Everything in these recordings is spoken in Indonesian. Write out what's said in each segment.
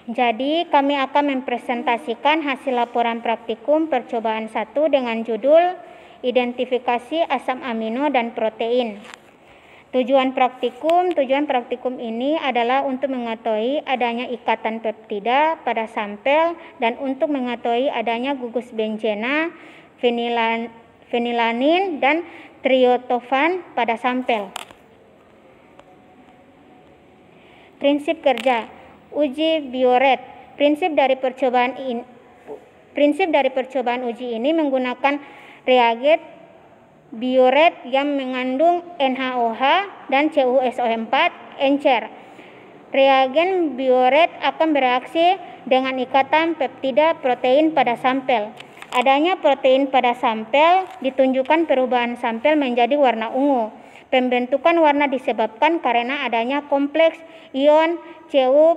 Jadi kami akan mempresentasikan hasil laporan praktikum percobaan 1 dengan judul Identifikasi asam amino dan protein. Tujuan praktikum ini adalah untuk mengetahui adanya ikatan peptida pada sampel dan untuk mengetahui adanya gugus benzena, fenilanin, dan triotofan pada sampel. Prinsip kerja uji bioret. Prinsip dari percobaan uji ini menggunakan reagen bioret yang mengandung NaOH dan CuSO4 encer. Reagen bioret akan bereaksi dengan ikatan peptida protein pada sampel. Adanya protein pada sampel ditunjukkan perubahan sampel menjadi warna ungu. Pembentukan warna disebabkan karena adanya kompleks ion Cu+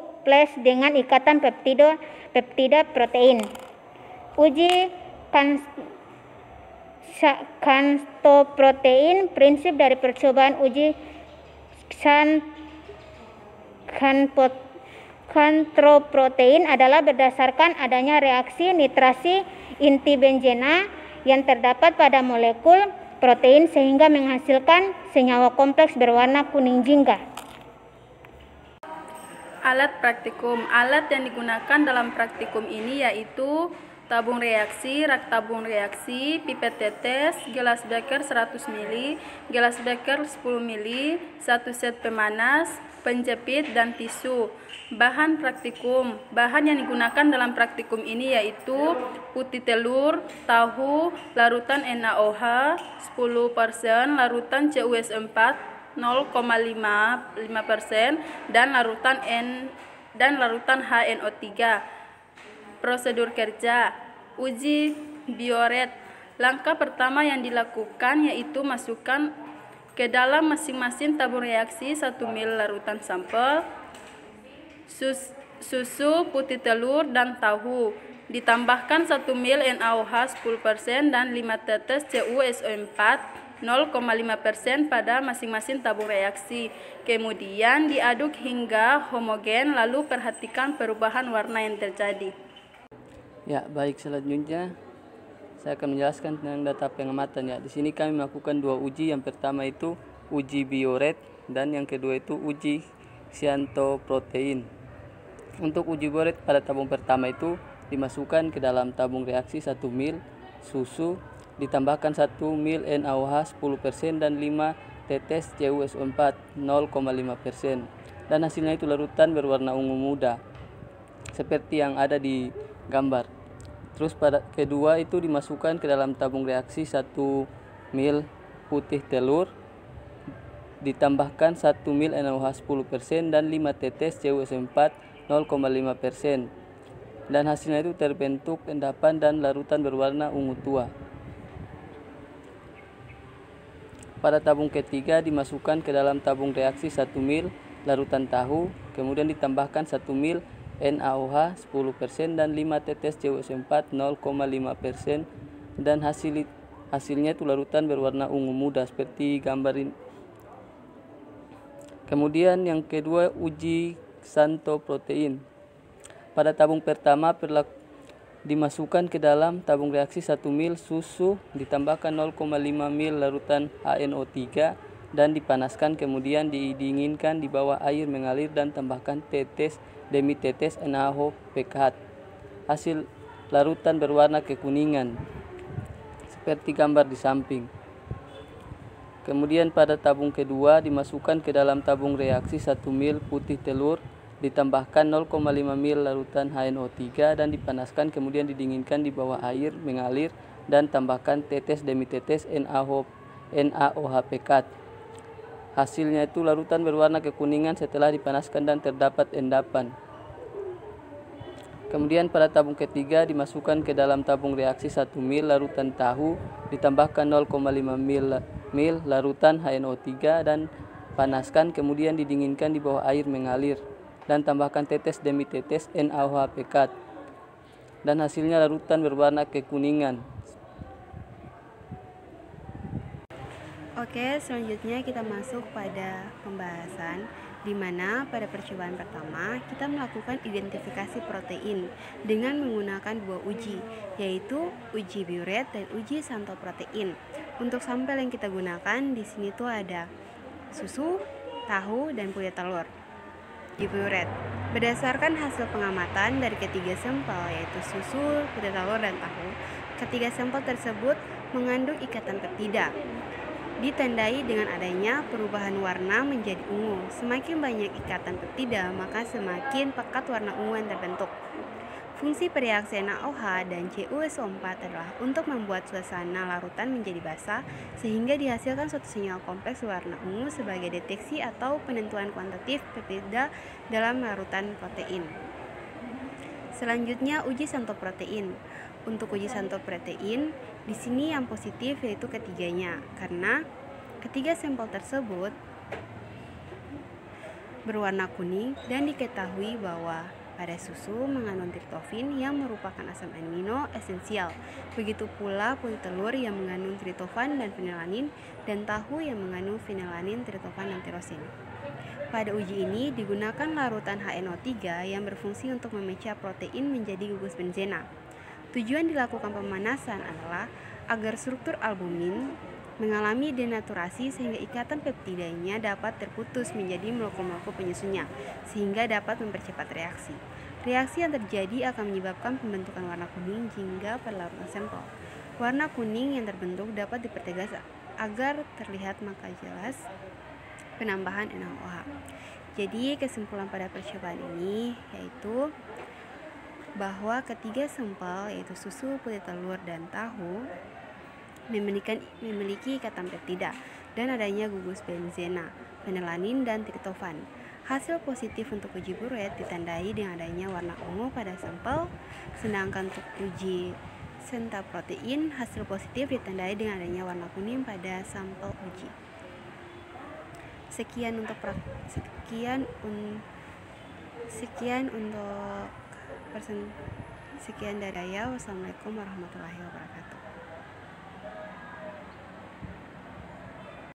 dengan ikatan peptida protein. Uji xanthoprotein. Prinsip dari percobaan uji xanthoprotein adalah berdasarkan adanya reaksi nitrasi inti benzena yang terdapat pada molekul protein sehingga menghasilkan senyawa kompleks berwarna kuning jingga. Alat praktikum. Alat yang digunakan dalam praktikum ini yaitu tabung reaksi, rak tabung reaksi, pipet tetes, gelas beker 100 ml, gelas beker 10 ml, satu set pemanas, penjepit, dan tisu. Bahan praktikum. Bahan yang digunakan dalam praktikum ini yaitu putih telur, tahu, larutan NaOH 10%, larutan CuS4 0,5% dan larutan HNO3. Prosedur kerja uji bioret. Langkah pertama yang dilakukan yaitu masukkan ke dalam masing-masing tabung reaksi 1 ml larutan sampel, susu, putih telur, dan tahu. Ditambahkan 1 ml NaOH 10% dan 5 tetes CuSO4 0,5% pada masing-masing tabung reaksi. Kemudian diaduk hingga homogen, lalu perhatikan perubahan warna yang terjadi. Ya, baik, selanjutnya saya akan menjelaskan tentang data pengamatan. Ya, di sini kami melakukan 2 uji. Yang pertama itu uji bioret dan yang kedua itu uji xanthoprotein. Untuk uji bioret pada tabung pertama itu dimasukkan ke dalam tabung reaksi 1 ml susu, ditambahkan 1 ml NaOH 10% dan 5 tetes CuSO4 0,5%, dan hasilnya itu larutan berwarna ungu muda seperti yang ada di gambar. Terus pada kedua itu dimasukkan ke dalam tabung reaksi 1 ml putih telur, ditambahkan 1 ml NaOH 10% dan 5 tetes CuSO4 0,5%, dan hasilnya itu terbentuk endapan dan larutan berwarna ungu tua. Pada tabung ketiga dimasukkan ke dalam tabung reaksi 1 ml larutan tahu, kemudian ditambahkan 1 ml NaOH 10% dan 5 tetes CuSO4 0,5%, dan hasilnya itu larutan berwarna ungu muda seperti gambar ini. Kemudian yang kedua uji xanthoprotein. Pada tabung pertama dimasukkan ke dalam tabung reaksi 1 ml susu, ditambahkan 0,5 ml larutan HNO3 dan dipanaskan, kemudian didinginkan di bawah air mengalir dan tambahkan tetes demi tetes NaOH. Hasil larutan berwarna kekuningan seperti gambar di samping. Kemudian pada tabung kedua dimasukkan ke dalam tabung reaksi 1 ml putih telur, ditambahkan 0,5 ml larutan HNO3 dan dipanaskan, kemudian didinginkan di bawah air mengalir dan tambahkan tetes demi tetes NaOH. Hasilnya itu larutan berwarna kekuningan setelah dipanaskan dan terdapat endapan. Kemudian pada tabung ketiga dimasukkan ke dalam tabung reaksi 1 ml larutan tahu, ditambahkan 0,5 ml larutan HNO3 dan panaskan, kemudian didinginkan di bawah air mengalir dan tambahkan tetes demi tetes NaOH, dan hasilnya larutan berwarna kekuningan. Oke, selanjutnya kita masuk pada pembahasan di mana pada percobaan pertama kita melakukan identifikasi protein dengan menggunakan dua uji, yaitu uji Biuret dan uji Santo protein. Untuk sampel yang kita gunakan di sini tuh ada susu, tahu, dan kulit telur. Uji Biuret berdasarkan hasil pengamatan dari ketiga sampel, yaitu susu, kulit telur, dan tahu, ketiga sampel tersebut mengandung ikatan peptida. Ditandai dengan adanya perubahan warna menjadi ungu. Semakin banyak ikatan peptida, maka semakin pekat warna ungu yang terbentuk. Fungsi pereaksi NaOH dan CuSO4 adalah untuk membuat suasana larutan menjadi basah sehingga dihasilkan suatu sinyal kompleks warna ungu sebagai deteksi atau penentuan kuantitatif peptida dalam larutan protein. Selanjutnya uji Santo protein. Untuk uji Santo protein, di sini yang positif yaitu ketiganya, karena ketiga sampel tersebut berwarna kuning dan diketahui bahwa pada susu mengandung tritofan yang merupakan asam amino esensial. Begitu pula kulit telur yang mengandung tritofan dan fenelanin, dan tahu yang mengandung fenelanin, tritofan, dan tirosin. Pada uji ini digunakan larutan HNO3 yang berfungsi untuk memecah protein menjadi gugus benzena. Tujuan dilakukan pemanasan adalah agar struktur albumin mengalami denaturasi sehingga ikatan peptidanya dapat terputus menjadi molekul-molekul penyusunnya sehingga dapat mempercepat reaksi. Reaksi yang terjadi akan menyebabkan pembentukan warna kuning jingga pada larutan sampel. Warna kuning yang terbentuk dapat dipertegas agar terlihat maka jelas penambahan NaOH. Jadi kesimpulan pada percobaan ini yaitu bahwa ketiga sampel yaitu susu, kulit telur, dan tahu memiliki ikatan peptida dan adanya gugus benzena, fenelanin, dan tritofan. Hasil positif untuk uji Biuret ditandai dengan adanya warna ungu pada sampel, sedangkan untuk uji Santo protein hasil positif ditandai dengan adanya warna kuning pada sampel uji. Sekian dari saya. Wassalamualaikum warahmatullahi wabarakatuh.